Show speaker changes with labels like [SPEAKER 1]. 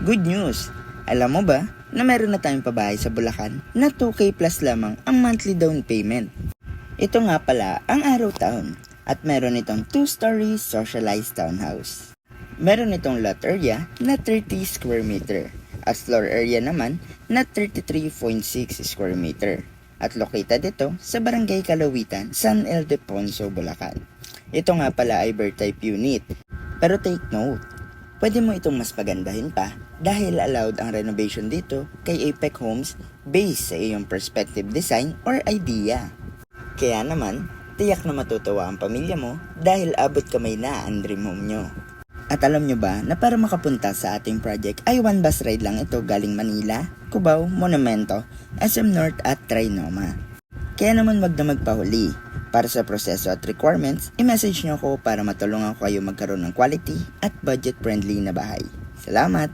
[SPEAKER 1] Good news! Alam mo ba na meron na tayong pabahay sa Bulacan na 2K plus lamang ang monthly down payment? Ito nga pala ang Araw Town at meron itong 2-story socialized townhouse. Meron itong lot area na 30 square meter at floor area naman na 33.6 square meter at located ito sa Barangay Kalawitan, San Ildefonso, Bulacan. Ito nga pala ay bird type unit. Pero take note, pwede mo itong mas pagandahin pa dahil allowed ang renovation dito kay Apex Homes based sa iyong perspective design or idea. Kaya naman, tiyak na matutuwa ang pamilya mo dahil abot kamay na ang dream home nyo. At alam nyo ba na para makapunta sa ating project ay one bus ride lang ito galing Manila, Cubao, Monumento, SM North at Trinoma. Kaya naman wag na magpahuli. Para sa proseso at requirements, i-message nyo ako para matulungan ko kayo magkaroon ng quality at budget-friendly na bahay. Salamat!